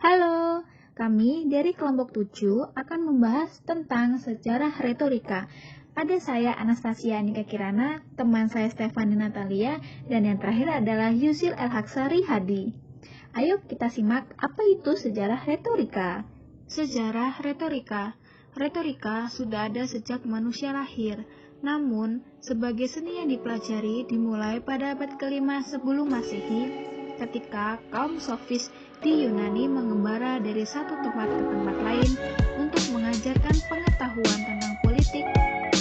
Halo, kami dari kelompok 7 akan membahas tentang sejarah retorika. Ada saya Anastasia Anika Kirana, teman saya Stefani Natalia, dan yang terakhir adalah Yusil Elhaksari Hadi. Ayo kita simak apa itu sejarah retorika. Sejarah retorika. Retorika sudah ada sejak manusia lahir. Namun, sebagai seni yang dipelajari dimulai pada abad ke-5 sebelum Masehi, ketika kaum sofis di Yunani mengembara dari satu tempat ke tempat lain untuk mengajarkan pengetahuan tentang politik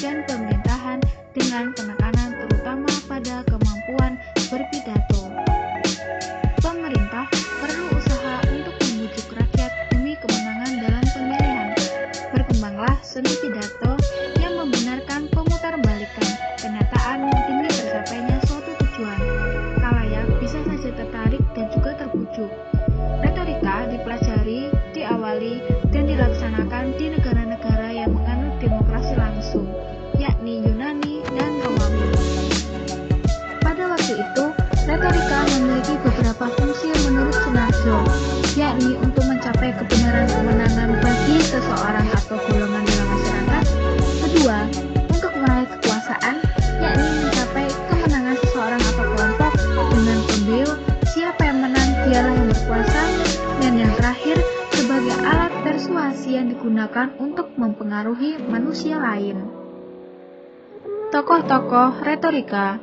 dan pemerintahan dengan penekanan terutama pada kemampuan berpidato. Pemerintah perlu usaha untuk membujuk rakyat demi kemenangan dalam pemilihan. Berkembanglah seni pidato yang membenarkan pemutarbalikan kenyataan demi tercapainya suatu tujuan. Khalayak bisa saja tertarik dan juga terbujuk. Retorika dipelajari, diawali, dan dilaksanakan di negara-negara yang menganut demokrasi langsung, yakni Yunani dan Romawi. Pada waktu itu, retorika memiliki beberapa fungsi menurut Sunarjo, yakni untuk mencapai kebenaran kemenangan bagi seseorang atau golongan dalam masyarakat. Kedua, untuk meraih kekuasaan, yakni mencapai kemenangan seseorang atau kelompok dengan pembeo, siapa yang menang dialah yang berkuasa. Dan yang terakhir, sebagai alat persuasi yang digunakan untuk mempengaruhi manusia lain. Tokoh-tokoh retorika.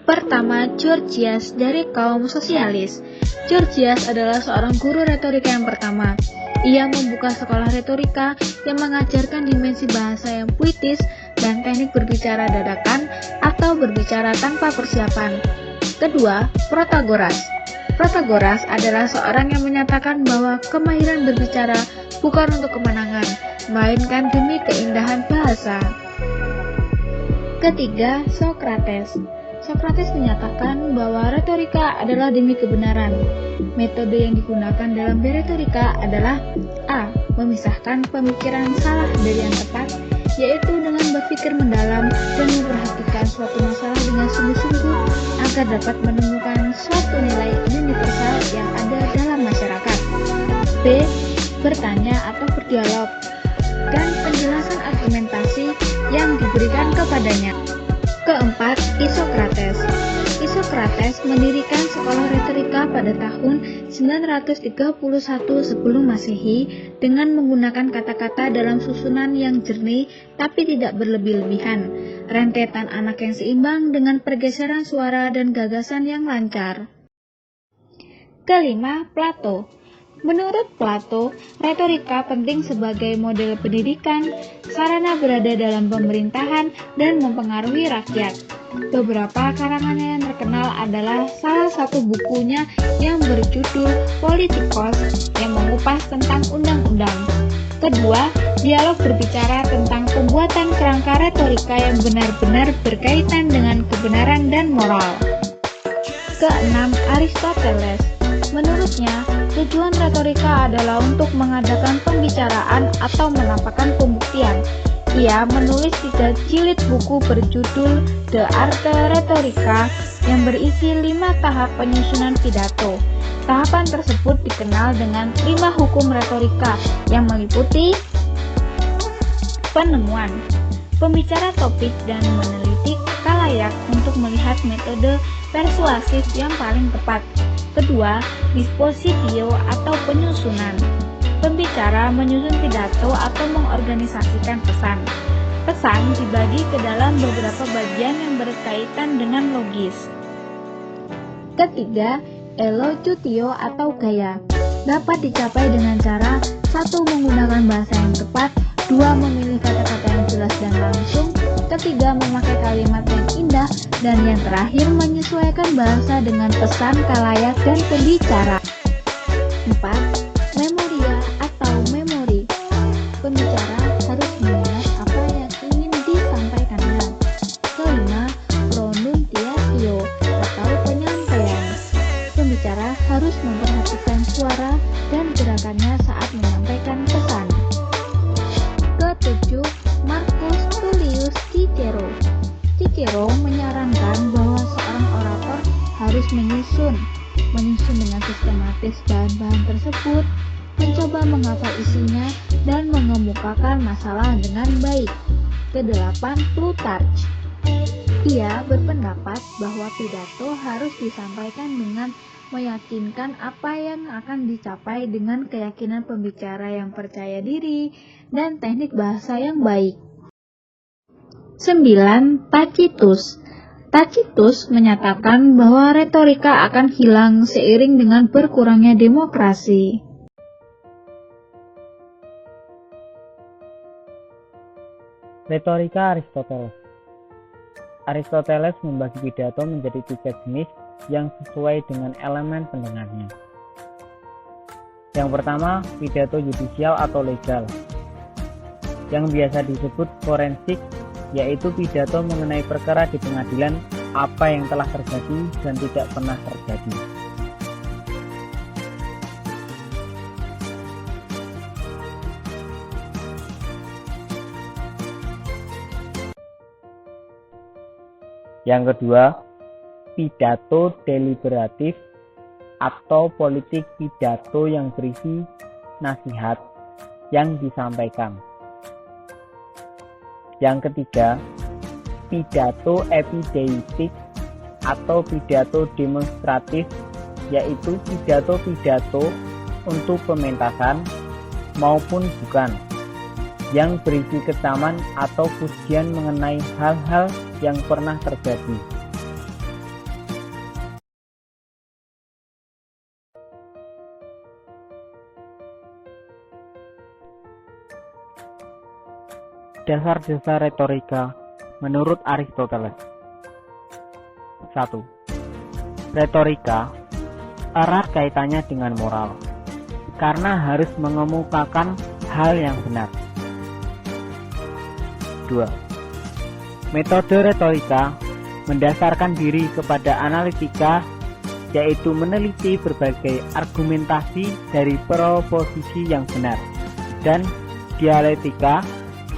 Pertama, Gorgias dari kaum sosialis. Gorgias adalah seorang guru retorika yang pertama. Ia membuka sekolah retorika yang mengajarkan dimensi bahasa yang puitis dan teknik berbicara dadakan atau berbicara tanpa persiapan. Kedua, Protagoras. Protagoras adalah seorang yang menyatakan bahwa kemahiran berbicara bukan untuk kemenangan, melainkan demi keindahan bahasa. Ketiga, Sokrates. Sokrates menyatakan bahwa retorika adalah demi kebenaran. Metode yang digunakan dalam beretorika adalah A. Memisahkan pemikiran salah dari yang tepat, yaitu dengan berpikir mendalam dan memperhatikan suatu masalah dengan sungguh-sungguh agar dapat menemukan suatu nilai universal yang ada dalam masyarakat. B. Bertanya atau berdialog dan penjelasan argumentasi yang diberikan kepadanya. Keempat, Isokrates. Isokrates mendirikan sekolah retorika pada tahun 931 sebelum Masehi dengan menggunakan kata-kata dalam susunan yang jernih tapi tidak berlebih-lebihan, rentetan anak yang seimbang dengan pergeseran suara dan gagasan yang lancar. Kelima, Plato. Menurut Plato, retorika penting sebagai model pendidikan, sarana berada dalam pemerintahan, dan mempengaruhi rakyat. Beberapa karangannya yang terkenal adalah salah satu bukunya yang berjudul Politikos yang mengupas tentang undang-undang. Kedua, dialog berbicara tentang pembuatan kerangka retorika yang benar-benar berkaitan dengan kebenaran dan moral. Keenam, Aristoteles. Menurutnya, tujuan retorika adalah untuk mengadakan pembicaraan atau menampakkan pembuktian. Ia menulis 3 jilid buku berjudul De Arte Rhetorica yang berisi 5 tahap penyusunan pidato. Tahapan tersebut dikenal dengan 5 hukum retorika yang meliputi penemuan, pembicara topik dan meneliti khalayak untuk melihat metode persuasif yang paling tepat. Kedua, dispositio atau penyusunan. Pembicara menyusun pidato atau mengorganisasikan pesan. Pesan dibagi ke dalam beberapa bagian yang berkaitan dengan logis. Ketiga, elocutio atau gaya. Dapat dicapai dengan cara 1. Menggunakan bahasa yang tepat, 2. Memilih kata-kata yang jelas dan langsung, ketiga, memakai kalimat yang indah, dan yang terakhir, menyesuaikan bahasa dengan pesan khalayak dan pembicara. 4. Memoria atau memori. Pembicara harus mengingat apa yang ingin disampaikannya. Kelima, pronunciatio atau penyampaian. Pembicara harus memperhatikan suara dan gerakannya saat menyampaikan pesan. Ketujuh, Marcus Tullius Cicero. Cicero menyarankan bahwa seorang orator harus menyusun dengan sistematis dan bahan-bahan tersebut, mencoba menghafal isinya, dan mengemukakan masalah dengan baik. Kedelapan, Plutarch. Ia berpendapat bahwa pidato harus disampaikan dengan meyakinkan apa yang akan dicapai dengan keyakinan pembicara yang percaya diri dan teknik bahasa yang baik. 9. Tacitus. Tacitus menyatakan bahwa retorika akan hilang seiring dengan berkurangnya demokrasi. Retorika Aristoteles. Aristoteles membagi pidato menjadi 3 jenis yang sesuai dengan elemen pendengarnya. Yang pertama, pidato yudisial atau legal, yang biasa disebut forensik, yaitu pidato mengenai perkara di pengadilan, apa yang telah terjadi dan tidak pernah terjadi. Yang kedua, pidato deliberatif atau politik pidato yang berisi nasihat yang disampaikan. Yang ketiga, pidato epideitik atau pidato demonstratif, yaitu pidato-pidato untuk pementasan maupun bukan, yang berisi kecaman atau pujian mengenai hal-hal yang pernah terjadi. Dasar-dasar retorika menurut Aristoteles. 1. Retorika erat kaitannya dengan moral, karena harus mengemukakan hal yang benar. 2. Metode retorika mendasarkan diri kepada analitika, yaitu meneliti berbagai argumentasi dari proposisi yang benar, dan dialektika,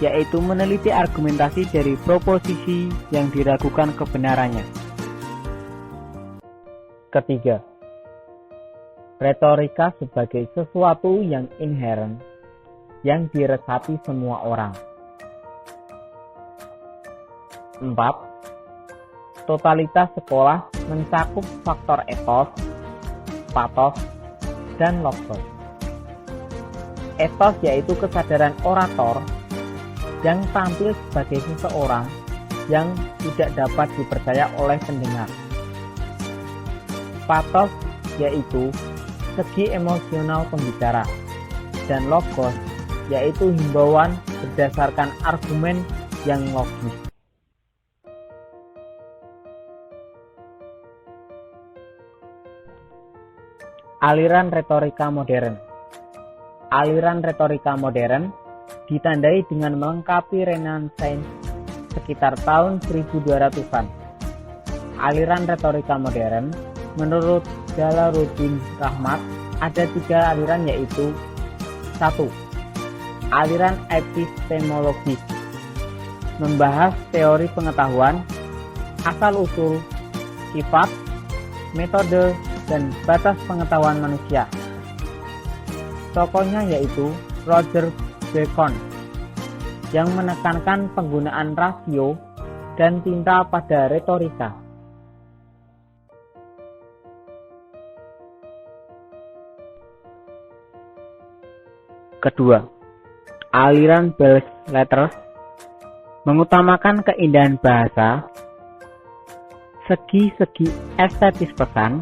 yaitu meneliti argumentasi dari proposisi yang diragukan kebenarannya. Ketiga, retorika sebagai sesuatu yang inheren, yang diresapi semua orang. 4. Totalitas sekolah mencakup faktor ethos, pathos, dan logos. Ethos yaitu kesadaran orator yang tampil sebagai seseorang yang tidak dapat dipercaya oleh pendengar. Pathos yaitu segi emosional pembicara, dan logos yaitu himbauan berdasarkan argumen yang logis. Aliran retorika modern. Aliran retorika modern ditandai dengan melengkapi Renaissance sekitar tahun 1200-an. Aliran retorika modern menurut Jalaluddin Rahmat ada 3 aliran, yaitu 1. Aliran epistemologis, membahas teori pengetahuan, asal-usul, sifat, metode, dan batas pengetahuan manusia. Tokohnya yaitu Roger Bacon, yang menekankan penggunaan rasio dan tinta pada retorika. Kedua, aliran Belles Lettres mengutamakan keindahan bahasa, segi-segi estetis pesan.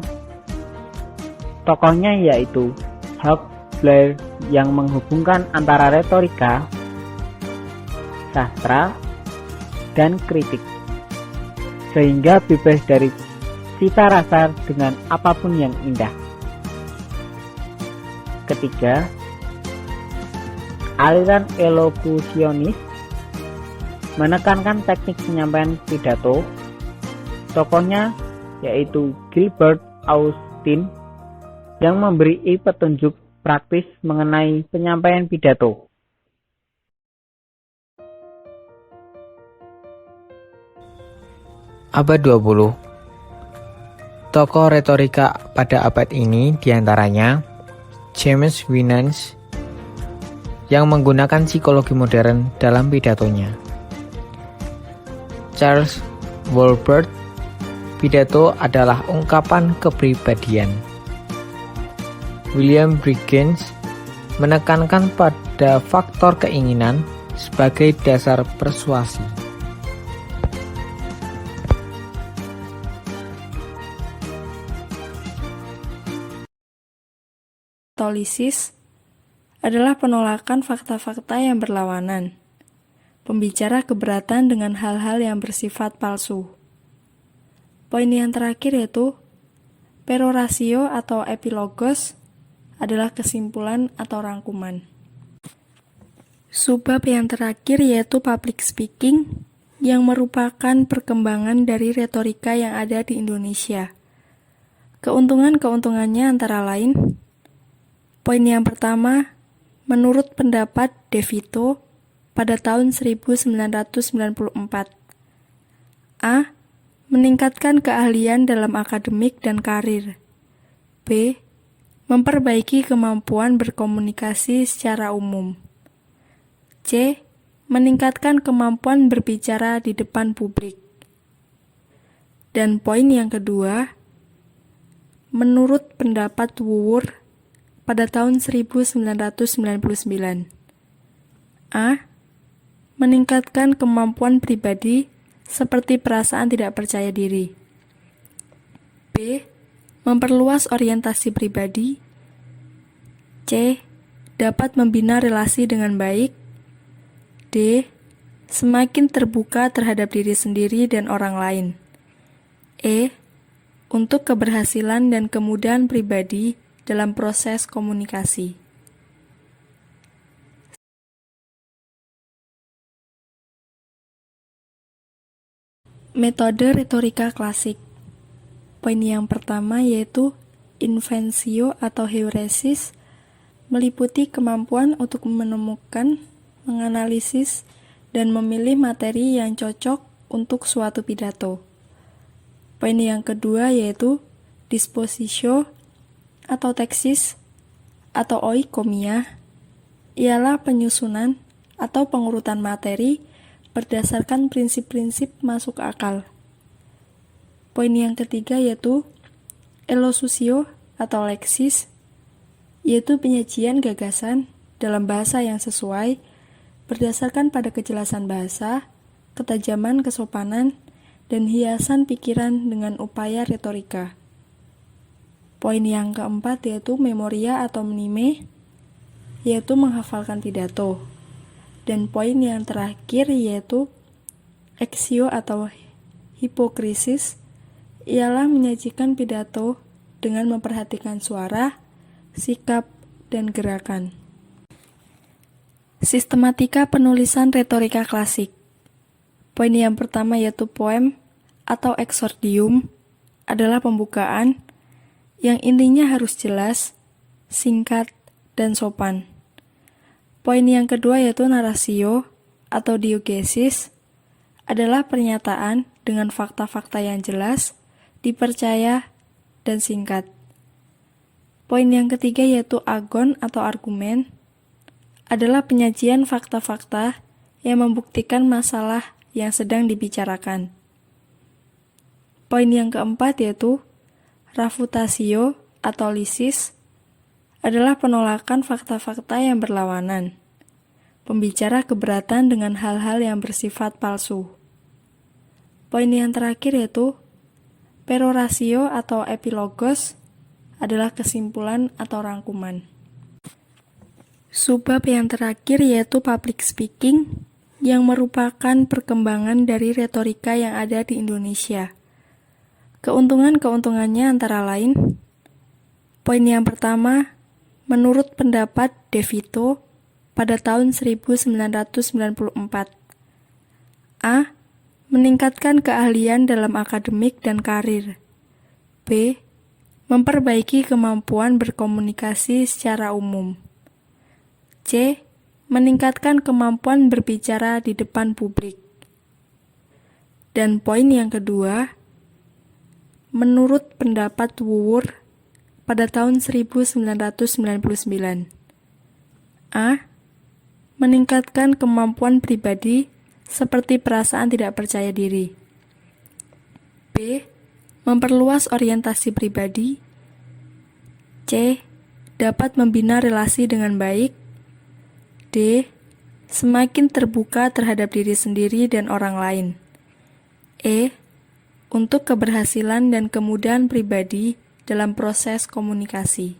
Tokohnya yaitu Hugues Blair, yang menghubungkan antara retorika, sastra, dan kritik, sehingga bebas dari cita rasa dengan apapun yang indah. Ketiga, aliran elokusionis menekankan teknik penyampaian pidato. Tokohnya yaitu Gilbert Austin, yang memberi petunjuk praktis mengenai penyampaian pidato. Abad 20. Tokoh retorika pada abad ini diantaranya James Winans yang menggunakan psikologi modern dalam pidatonya. Charles Wolbert, pidato adalah ungkapan kepribadian. William Briggins menekankan pada faktor keinginan sebagai dasar persuasi. Tolisis adalah penolakan fakta-fakta yang berlawanan. Pembicara keberatan dengan hal-hal yang bersifat palsu. Poin yang terakhir yaitu peroratio atau epilogos adalah kesimpulan atau rangkuman. Subbab yang terakhir yaitu public speaking yang merupakan perkembangan dari retorika yang ada di Indonesia. Keuntungan-keuntungannya antara lain, poin yang pertama, menurut pendapat De Vito pada tahun 1994, A. Meningkatkan keahlian dalam akademik dan karir. B. Memperbaiki kemampuan berkomunikasi secara umum. C. Meningkatkan kemampuan berbicara di depan publik. Dan poin yang kedua, menurut pendapat Wuwur pada tahun 1999. A. Meningkatkan kemampuan pribadi seperti perasaan tidak percaya diri. B. Memperluas orientasi pribadi. C. Dapat membina relasi dengan baik. D. Semakin terbuka terhadap diri sendiri dan orang lain. E. Untuk keberhasilan dan kemudahan pribadi dalam proses komunikasi. Metode retorika klasik. Poin yang pertama yaitu inventio atau heuresis, meliputi kemampuan untuk menemukan, menganalisis, dan memilih materi yang cocok untuk suatu pidato. Poin yang kedua yaitu dispositio atau teksis atau oikomia, ialah penyusunan atau pengurutan materi berdasarkan prinsip-prinsip masuk akal. Poin yang ketiga yaitu elosusio atau leksis, yaitu penyajian gagasan dalam bahasa yang sesuai berdasarkan pada kejelasan bahasa, ketajaman kesopanan, dan hiasan pikiran dengan upaya retorika. Poin yang keempat yaitu memoria atau mnime, yaitu menghafalkan pidato. Dan poin yang terakhir yaitu exio atau hipokrisis, ialah menyajikan pidato dengan memperhatikan suara, sikap, dan gerakan. Sistematika penulisan retorika klasik. Poin yang pertama yaitu poem atau exordium adalah pembukaan yang intinya harus jelas, singkat, dan sopan. Poin yang kedua yaitu narasio atau diegesis adalah pernyataan dengan fakta-fakta yang jelas, dipercaya, dan singkat. Poin yang ketiga yaitu agon atau argumen adalah penyajian fakta-fakta yang membuktikan masalah yang sedang dibicarakan. Poin yang keempat yaitu refutatio atau lisis adalah penolakan fakta-fakta yang berlawanan. Pembicara keberatan dengan hal-hal yang bersifat palsu. Poin yang terakhir yaitu peroratio atau epilogos adalah kesimpulan atau rangkuman. Subbab yang terakhir yaitu public speaking yang merupakan perkembangan dari retorika yang ada di Indonesia. Keuntungan-keuntungannya antara lain, poin yang pertama, menurut pendapat De Vito pada tahun 1994, A. Meningkatkan keahlian dalam akademik dan karir. B. Memperbaiki kemampuan berkomunikasi secara umum. C. Meningkatkan kemampuan berbicara di depan publik. Dan poin yang kedua, menurut pendapat Wuwur pada tahun 1999. A. Meningkatkan kemampuan pribadi seperti perasaan tidak percaya diri. B. Memperluas orientasi pribadi. C. Dapat membina relasi dengan baik. D. Semakin terbuka terhadap diri sendiri dan orang lain. E. Untuk keberhasilan dan kemudahan pribadi dalam proses komunikasi.